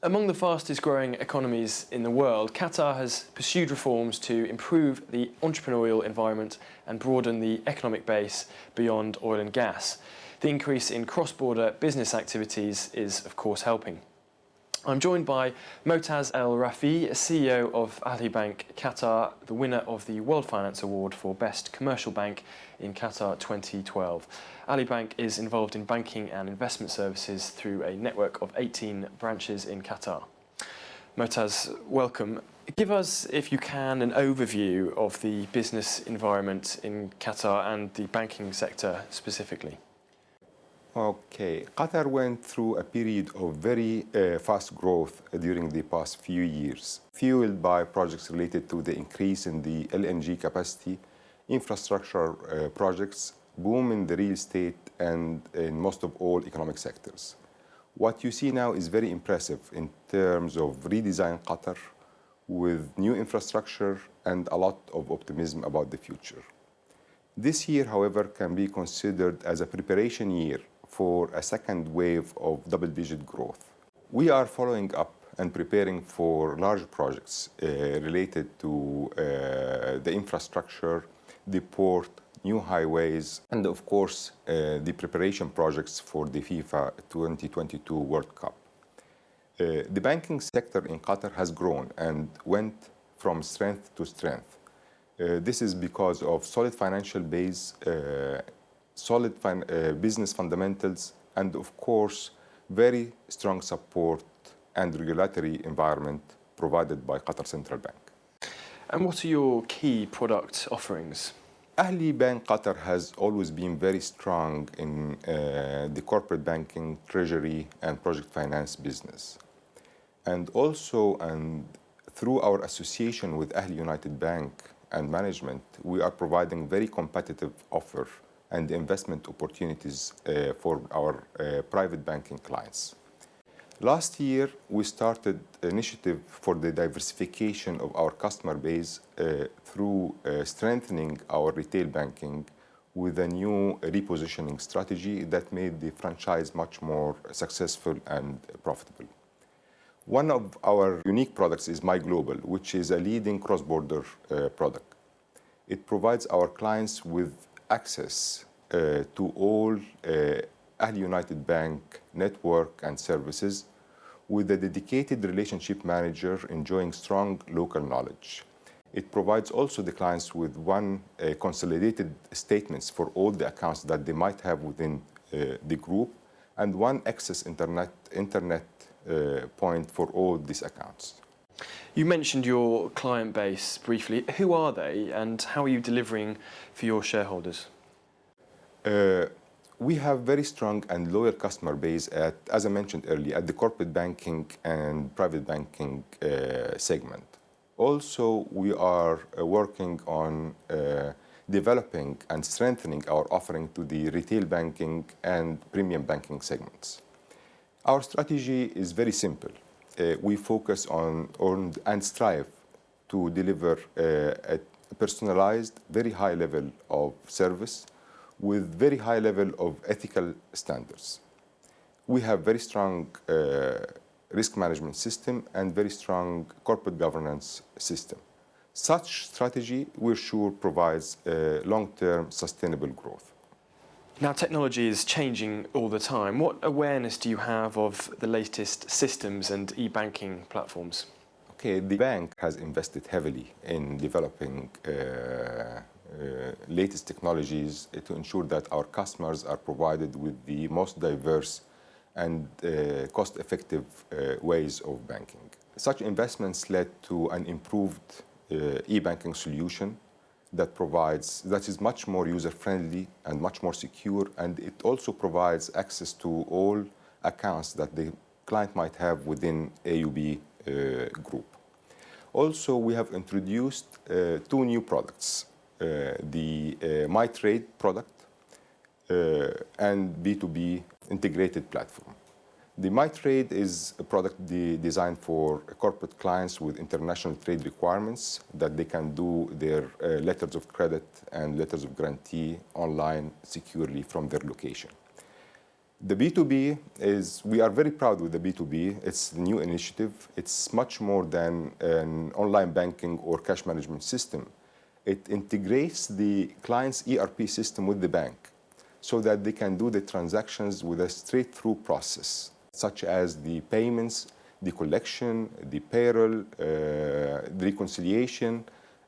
Among the fastest growing economies in the world, Qatar has pursued reforms to improve the entrepreneurial environment and broaden the economic base beyond oil and gas. The increase in cross-border business activities is, of course, helping. I'm joined by Moataz Al Rafie, CEO of Ahli Bank Qatar, the winner of the World Finance Award for Best Commercial Bank in Qatar 2012. Ahli Bank is involved in banking and investment services through a network of 18 branches in Qatar. Moataz, welcome. Give us, if you can, an overview of the business environment in Qatar and the banking sector specifically. Okay, Qatar went through a period of very fast growth during the past few years, fueled by projects related to the increase in the LNG capacity, infrastructure projects, boom in the real estate, and in most of all economic sectors. What you see now is very impressive in terms of redesign Qatar with new infrastructure and a lot of optimism about the future. This year, however, can be considered as a preparation year for a second wave of double-digit growth. We are following up and preparing for large projects related to the infrastructure, the port, new highways, and of course, the preparation projects for the FIFA 2022 World Cup. The banking sector in Qatar has grown and went from strength to strength. This is because of solid financial base, solid business fundamentals, and of course, very strong support and regulatory environment provided by Qatar Central Bank. And what are your key product offerings? Ahli Bank Qatar has always been very strong in the corporate banking, treasury, and project finance business. And also, through our association with Ahli United Bank and management, we are providing very competitive offer and investment opportunities for our private banking clients. Last year, we started an initiative for the diversification of our customer base through strengthening our retail banking with a new repositioning strategy that made the franchise much more successful and profitable. One of our unique products is My Global, which is a leading cross-border product. It provides our clients with access to all Ahli United Bank network and services with a dedicated relationship manager enjoying strong local knowledge. It provides also the clients with one consolidated statements for all the accounts that they might have within the group and one access internet point for all these accounts. You mentioned your client base briefly. Who are they and how are you delivering for your shareholders? We have very strong and loyal customer base at, as I mentioned earlier, at the corporate banking and private banking segment. Also, we are working on developing and strengthening our offering to the retail banking and premium banking segments. Our strategy is very simple. We focus on and strive to deliver a personalized, very high level of service with very high level of ethical standards. We have very strong risk management system and very strong corporate governance system. Such strategy, we're sure, provides long-term sustainable growth. Now, technology is changing all the time. What awareness do you have of the latest systems and e-banking platforms? Okay, the bank has invested heavily in developing latest technologies to ensure that our customers are provided with the most diverse and cost-effective ways of banking. Such investments led to an improved e-banking solution that is much more user-friendly and much more secure, and it also provides access to all accounts that the client might have within AUB group. Also, we have introduced two new products, the My Trade product and B2B integrated platform. The My Trade is a product designed for corporate clients with international trade requirements that they can do their letters of credit and letters of guarantee online securely from their location. The B2B is, we are very proud with the B2B. It's a new initiative. It's much more than an online banking or cash management system. It integrates the client's ERP system with the bank so that they can do the transactions with a straight-through process, such as the payments, the collection, the payroll, the reconciliation,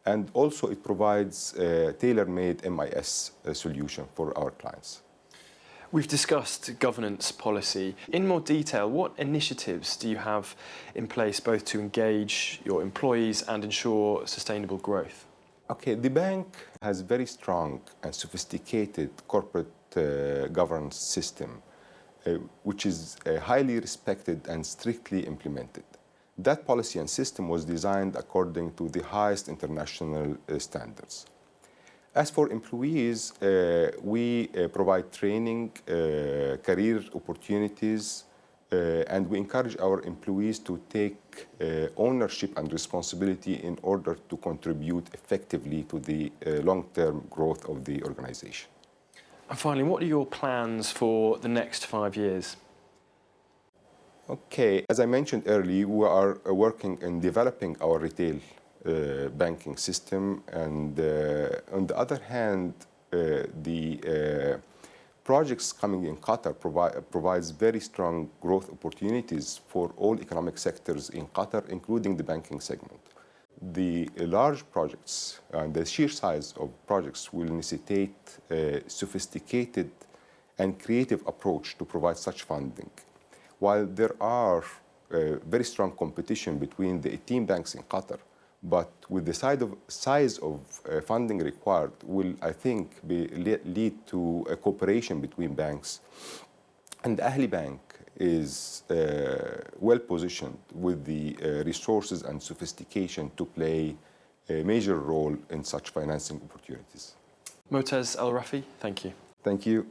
and also it provides a tailor-made MIS solution for our clients. We've discussed governance policy. In more detail, what initiatives do you have in place both to engage your employees and ensure sustainable growth? Okay, the bank has very strong and sophisticated corporate governance system, which is highly respected and strictly implemented. That policy and system was designed according to the highest international standards. As for employees, we provide training, career opportunities, and we encourage our employees to take ownership and responsibility in order to contribute effectively to the long-term growth of the organization. And finally, what are your plans for the next 5 years? Okay, as I mentioned earlier, we are working in developing our retail banking system, and on the other hand, the projects coming in Qatar provides very strong growth opportunities for all economic sectors in Qatar, including the banking segment. The large projects and the sheer size of projects will necessitate a sophisticated and creative approach to provide such funding. While there are very strong competition between the 18 banks in Qatar, but with the size of funding required will, I think, lead to a cooperation between banks. And Ahli Bank is well positioned with the resources and sophistication to play a major role in such financing opportunities. Moataz Al Rafie, thank you. Thank you.